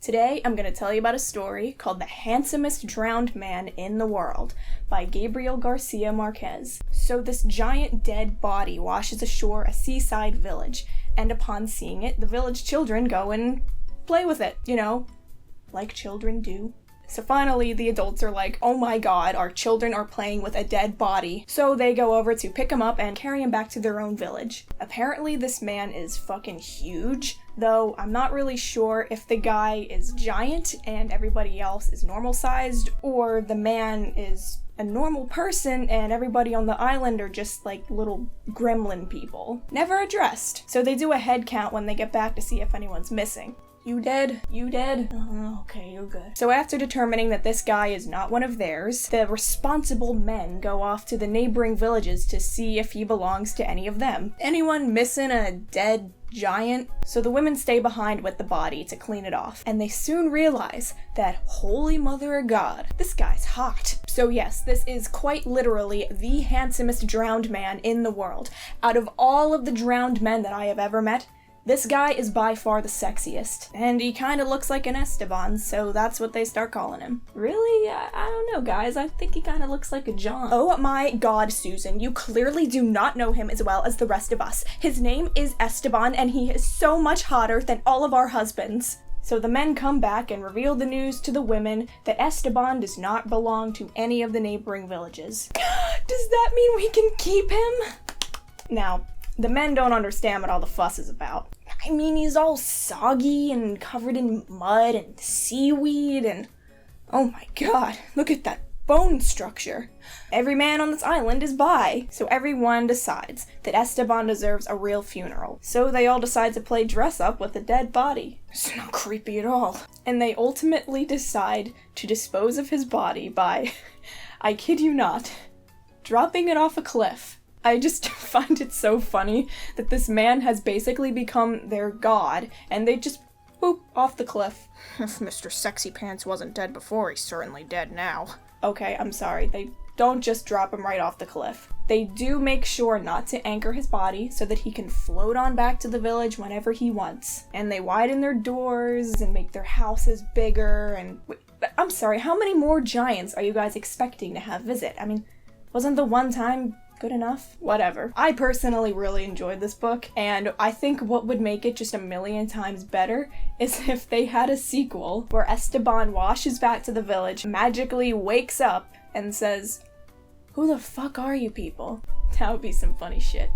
Today, I'm going to tell you about a story called The Handsomest Drowned Man in the World by Gabriel Garcia Marquez. So this giant dead body washes ashore a seaside village, and upon seeing it, the village children go and play with it, like children do. So finally, the adults are like, oh my god, our children are playing with a dead body. So they go over to pick him up and carry him back to their own village. Apparently this man is fucking huge, though I'm not really sure if the guy is giant and everybody else is normal sized, or the man is a normal person and everybody on the island are just like little gremlin people. Never addressed. So they do a head count when they get back to see if anyone's missing. You dead? You dead? Oh, okay, you're good. So after determining that this guy is not one of theirs, the responsible men go off to the neighboring villages to see if he belongs to any of them. Anyone missing a dead giant? So the women stay behind with the body to clean it off, and they soon realize that, holy mother of God, this guy's hot. So yes, this is quite literally the handsomest drowned man in the world. Out of all of the drowned men that I have ever met, this guy is by far the sexiest, and he kinda looks like an Estaban, so that's what they start calling him. Really? I don't know, guys. I think he kinda looks like a John. Oh my god, Susan, you clearly do not know him as well as the rest of us. His name is Estaban, and he is so much hotter than all of our husbands. So the men come back and reveal the news to the women that Estaban does not belong to any of the neighboring villages. Does that mean we can keep him? Now, the men don't understand what all the fuss is about. I mean, he's all soggy and covered in mud and seaweed and... oh my god, look at that bone structure. Every man on this island is bi, so everyone decides that Estaban deserves a real funeral. So they all decide to play dress up with a dead body. It's not creepy at all. And they ultimately decide to dispose of his body by, I kid you not, dropping it off a cliff. I just find it so funny that this man has basically become their god, and they just boop off the cliff. If Mr. Sexy Pants wasn't dead before, he's certainly dead now. Okay, I'm sorry, they don't just drop him right off the cliff. They do make sure not to anchor his body so that he can float on back to the village whenever he wants. And they widen their doors and make their houses bigger and... wait, I'm sorry, how many more giants are you guys expecting to have visit? I mean, wasn't the one time good enough? Whatever. I personally really enjoyed this book, and I think what would make it just a million times better is if they had a sequel where Estaban washes back to the village, magically wakes up, and says, "Who the fuck are you people?" That would be some funny shit.